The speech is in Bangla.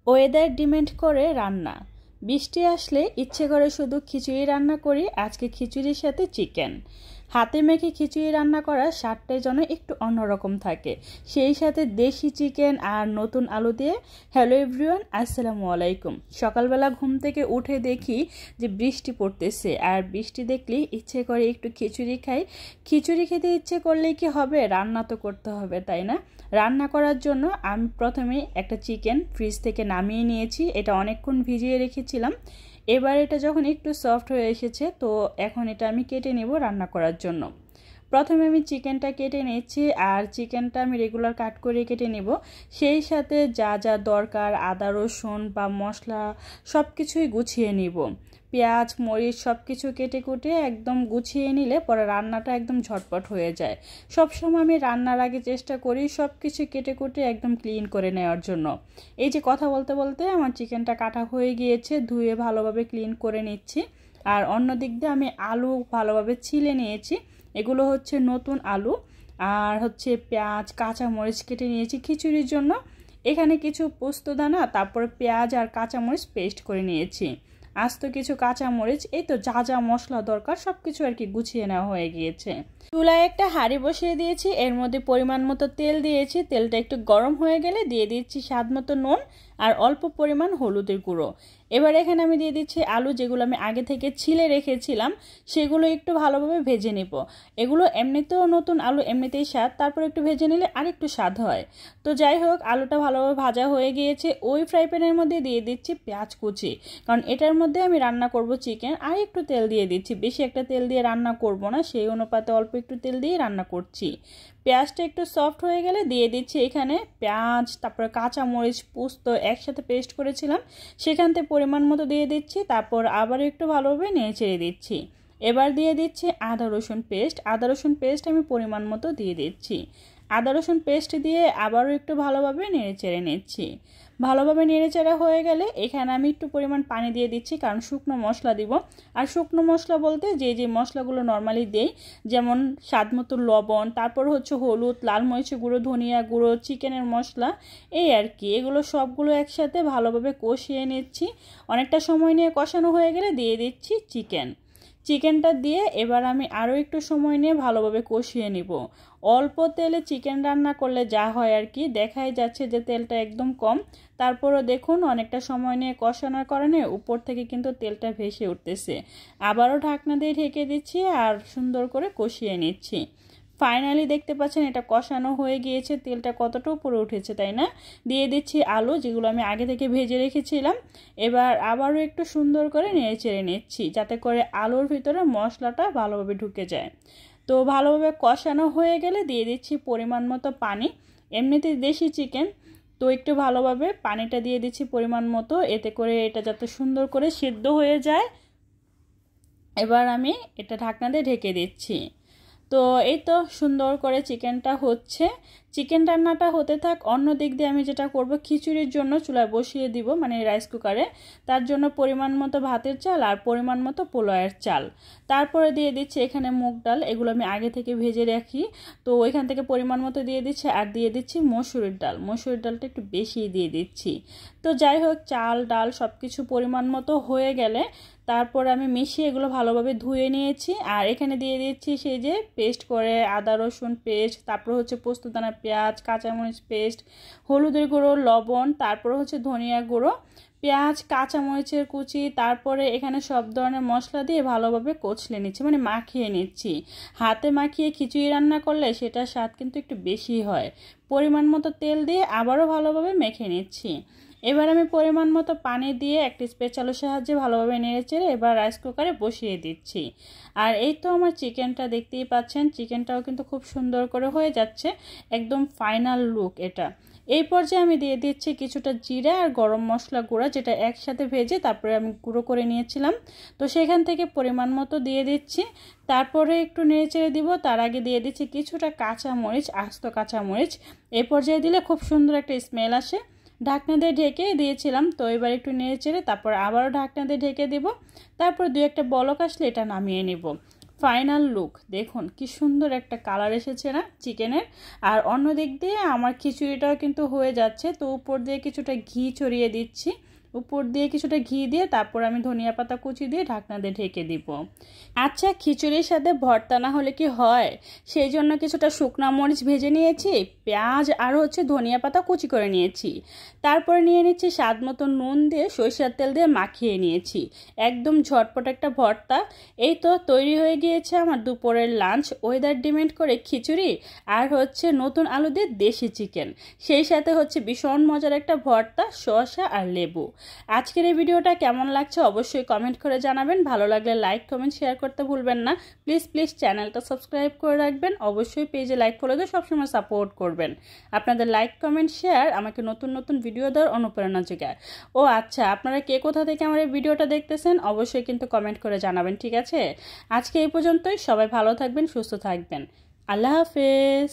ওয়েদার ডিমেন্ড করে রান্না। বৃষ্টি আসলে ইচ্ছে করে শুধু খিচুড়ি রান্না করি। আজকে খিচুড়ির সাথে চিকেন। হাতে মেখে খিচুড়ি রান্না করার স্বাদটাই যেন একটু অন্যরকম থাকে, সেই সাথে দেশি চিকেন আর নতুন আলু দিয়ে। হ্যালো এভরিওয়ান, আসসালামু আলাইকুম। সকালবেলা ঘুম থেকে উঠে দেখি যে বৃষ্টি পড়তেছে, আর বৃষ্টি দেখলেই ইচ্ছে করে একটু খিচুড়ি খাই। খিচুড়ি খেতে ইচ্ছে করলেই কি হবে, রান্না তো করতে হবে, তাই না? রান্না করার জন্য আমি প্রথমে একটা চিকেন ফ্রিজ থেকে নামিয়ে নিয়েছি। এটা অনেকক্ষণ ভিজিয়ে রেখেছিলাম। এবার এটা যখন একটু সফট হয়ে এসেছে, তো এখন এটা আমি কেটে নেব রান্না করার জন্য। প্রথমে আমি চিকেনটা কেটে নিচ্ছি, আর চিকেনটা আমি রেগুলার কাট করে কেটে নেব। সেই সাথে যা যা দরকার, আদা রসুন বা মশলা সব কিছুই গুছিয়ে নিব। পেঁয়াজ মরিচ সব কিছু কেটে কুটে একদম গুছিয়ে নিলে পরে রান্নাটা একদম ঝটপট হয়ে যায়। সবসময় আমি রান্নার আগে চেষ্টা করি সব কিছু কেটে কুটে একদম ক্লিন করে নেওয়ার জন্য। এই যে কথা বলতে বলতে আমার চিকেনটা কাটা হয়ে গিয়েছে, ধুয়ে ভালোভাবে ক্লিন করে নিচ্ছি। আর অন্য দিক দিয়ে আমি আলু ভালোভাবে ছিলে নিয়েছি। এগুলো হচ্ছে নতুন আলু, আর হচ্ছে পেঁয়াজ কাঁচামরিচ কেটে নিয়েছি খিচুড়ির জন্য। এখানে কিছু পোস্তদানা, তারপরে পেঁয়াজ আর কাঁচামরিচ পেস্ট করে নিয়েছি। আস্ত কিছু কাঁচামরিচ, এই তো যা যা মশলা দরকার সব কিছু আর কি গুছিয়ে নেওয়া হয়ে গিয়েছে। চুলায় একটা হাঁড়ি বসিয়ে দিয়েছি, এর মধ্যে পরিমাণ মতো তেল দিয়েছি। তেলটা একটু গরম হয়ে গেলে দিয়ে দিচ্ছি স্বাদ মতো নুন আর অল্প পরিমাণ হলুদের গুঁড়ো। এবার এখানে আমি দিয়ে দিচ্ছি আলু, যেগুলো আমি আগে থেকে ছিলে রেখেছিলাম, সেগুলো একটু ভালোভাবে ভেজে নিব। এগুলো এমনিতেও নতুন আলু, এমনিতেই স্বাদ, তারপর একটু ভেজে নিলে আরেকটু স্বাদ হয়। তো যাই হোক, আলুটা ভালোভাবে ভাজা হয়ে গিয়েছে। ওই ফ্রাই প্যানের মধ্যে দিয়ে দিচ্ছি পেঁয়াজ কুচি, কারণ এটার মধ্যে আমি রান্না করব চিকেন। আর একটু তেল দিয়ে দিচ্ছি, বেশি একটা তেল দিয়ে রান্না করব না, সেই অনুপাতে অল্প একটু তেল দিয়ে রান্না করছি। পেঁয়াজটা একটু সফট হয়ে গেলে দিয়ে দিচ্ছি এখানে পেঁয়াজ, তারপরে কাঁচামরিচ পোস্ত একসাথে পেস্ট করেছিলাম, সেখান থেকে পরিমাণ মতো দিয়ে দিচ্ছি। তারপর আবার একটু ভালোভাবে নেড়ে চেড়ে দিচ্ছি। এবার দিয়ে দিচ্ছি আদা রসুন পেস্ট। আদা রসুন পেস্ট আমি পরিমাণ মতো দিয়ে দিচ্ছি। আদা রসুন পেস্ট দিয়ে আবারও একটু ভালোভাবে নেড়ে চেড়ে নিচ্ছি। ভালোভাবে নেড়েচেড়া হয়ে গেলে এখানে আমি একটু পরিমাণ পানি দিয়ে দিচ্ছি, কারণ শুকনো মশলা দিব। আর শুকনো মশলা বলতে যে যে মশলাগুলো নর্মালি দেই, যেমন স্বাদ মতো লবণ, তারপর হচ্ছে হলুদ, লাল মরিচের গুঁড়ো, ধনিয়া গুঁড়ো, চিকেনের মশলা, এই আর কি। এগুলো সবগুলো একসাথে ভালোভাবে কষিয়ে নিচ্ছি। অনেকটা সময় নিয়ে কষানো হয়ে গেলে দিয়ে দিচ্ছি চিকেনটা দিয়ে এবার আমি আরও একটু সময় নিয়ে ভালোভাবে কষিয়ে নিব। অল্প তেলে চিকেন রান্না করলে যা হয় আর কি, দেখাই যাচ্ছে যে তেলটা একদম কম, তারপরও দেখুন অনেকটা সময় নিয়ে কষানোর কারণে উপর থেকে কিন্তু তেলটা ভেসে উঠতেছে। আবারও ঢাকনা দিয়ে ঢেকে দিচ্ছি আর সুন্দর করে কষিয়ে নিচ্ছি। ফাইনালি দেখতে পাচ্ছেন এটা কষানো হয়ে গিয়েছে, তেলটা কতটা উপরে উঠেছে, তাই না? দিয়ে দিচ্ছি আলু, যেগুলো আমি আগে থেকে ভেজে রেখেছিলাম। এবার আবারও একটু সুন্দর করে নেড়ে চেড়ে নিচ্ছি, যাতে করে আলুর ভিতরে মশলাটা ভালোভাবে ঢুকে যায়। তো ভালোভাবে কষানো হয়ে গেলে দিয়ে দিচ্ছি পরিমাণ মতো পানি। এমনিতে দেশি চিকেন, তো একটু ভালোভাবে পানিটা দিয়ে দিচ্ছি পরিমাণ মতো, এতে করে এটা যাতে সুন্দর করে সিদ্ধ হয়ে যায়। এবার আমি এটা ঢাকনা দিয়ে ঢেকে দিচ্ছি। তো এই তো সুন্দর করে চিকেনটা হচ্ছে। চিকেন রান্নাটা হতে থাক, অন্য দিক দিয়ে আমি যেটা করব, খিচুড়ির জন্য চুলায় বসিয়ে দিব, মানে রাইস কুকারে। তার জন্য পরিমাণ মতো ভাতের চাল আর পরিমাণ মতো পোলাওয়ের চাল, তারপরে দিয়ে দিচ্ছি এখানে মুগ ডাল। এগুলো আমি আগে থেকে ভেজে রাখি, তো ওইখান থেকে পরিমাণ মতো দিয়ে দিচ্ছি। আর দিয়ে দিচ্ছি মসুরির ডাল, মসুরির ডালটা একটু বেশি দিয়ে দিচ্ছি। তো যাই হোক, চাল ডাল সব কিছু পরিমাণ মতো হয়ে গেলে তারপর আমি মিশিয়ে এগুলো ভালোভাবে ধুয়ে নিয়েছি। আর এখানে দিয়ে দিচ্ছি সেই যে পেস্ট করে আদা রসুন পেস্ট, তারপর হচ্ছে পোস্তদানা, পেঁয়াজ কাঁচামরিচ পেস্ট, হলুদের গুঁড়ো, লবণ, তারপর হচ্ছে ধনিয়া গুঁড়ো, পেঁয়াজ কাঁচামরিচের কুচি, তারপরে এখানে সব ধরনের মশলা দিয়ে ভালোভাবে কচলে নিচ্ছি, মানে মাখিয়ে নিচ্ছি। হাতে মাখিয়ে খিচুড়ি রান্না করলে সেটার স্বাদ কিন্তু একটু বেশি হয়। পরিমাণ মতো তেল দিয়ে আবারও ভালোভাবে মেখে নিচ্ছি। এবার আমি পরিমাণ মতো পানি দিয়ে একটি স্প্যাচুলার সাহায্যে ভালোভাবে নেড়েচেড়ে এবার রাইস কুকারে বসিয়ে দিচ্ছি। আর এই তো আমার চিকেনটা দেখতেই পাচ্ছেন, চিকেনটাও কিন্তু খুব সুন্দর করে হয়ে যাচ্ছে, একদম ফাইনাল লুক এটা। এই পর্যায়ে আমি দিয়ে দিচ্ছি কিছুটা জিরা আর গরম মশলা গুঁড়া, যেটা একসাথে ভেজে তারপরে আমি গুঁড়ো করে নিয়েছিলাম, তো সেখান থেকে পরিমাণ মতো দিয়ে দিচ্ছি। তারপরে একটু নেড়েচেড়ে দিব, তার আগে দিয়ে দিচ্ছি কিছুটা কাঁচামরিচ, আস্ত কাঁচামরিচ। এই পর্যায়ে দিলে খুব সুন্দর একটা স্মেল আসে। ঢাকনা দিয়ে ঢেকে দিয়েছিলাম, তো এবার একটু নেড়ে চেড়ে তারপর আবারও ঢাকনা দিয়ে ঢেকে দেব। তারপর 2-1 বলক আসলে এটা নামিয়ে নেব। ফাইনাল লুক দেখুন কি সুন্দর একটা কালার এসেছে না চিকেনের। আর অন্য দিক দিয়ে আমার খিচুড়িটাও কিন্তু হয়ে যাচ্ছে, তো উপর দিয়ে কিছুটা ঘি ছড়িয়ে দিচ্ছি। উপর দিয়ে কিছুটা ঘি দিয়ে তারপর আমি ধনিয়া পাতা কুচি দিয়ে ঢাকনা দিয়ে ঢেকে দিব। আচ্ছা, খিচুড়ির সাথে ভর্তা না হলে কি হয়, সেই জন্য কিছুটা শুকনা মরিচ ভেজে নিয়েছি, পেঁয়াজ আর ধনিয়া পাতা কুচি করে নিয়েছি। তারপরে নিয়ে নিচ্ছি স্বাদ মতো নুন দিয়ে সরিষার তেল দিয়ে মাখিয়ে নিয়েছি। একদম ঝটপট একটা ভর্তা। এই তো তৈরি হয়ে গিয়েছে আমার দুপুরের লাঞ্চ। ওয়েদার ডিমেন্ড করে খিচুড়ি আর নতুন আলু দিয়ে দেশি চিকেন, সেই সাথে ভীষণ মজার একটা ভর্তা, শসা আর লেবু। আজকের এই ভিডিওটা কেমন লাগছে অবশ্যই কমেন্ট করে জানাবেন। ভালো লাগলে লাইক কমেন্ট শেয়ার করতে ভুলবেন না। প্লিজ চ্যানেলটা সাবস্ক্রাইব করে রাখবেন। অবশ্যই পেজে লাইক ফলো দিয়ে সবসময় সাপোর্ট করবেন। আপনাদের লাইক কমেন্ট শেয়ার আমাকে নতুন ভিডিও দেওয়ার অনুপ্রেরণা যোগায়। ও আচ্ছা, আপনারা কে কোথা থেকে আমার এই ভিডিওটা দেখতেছেন অবশ্যই কিন্তু কমেন্ট করে জানাবেন, ঠিক আছে? আজকে এই পর্যন্তই। সবাই ভালো থাকবেন, সুস্থ থাকবেন। আল্লাহ হাফেজ।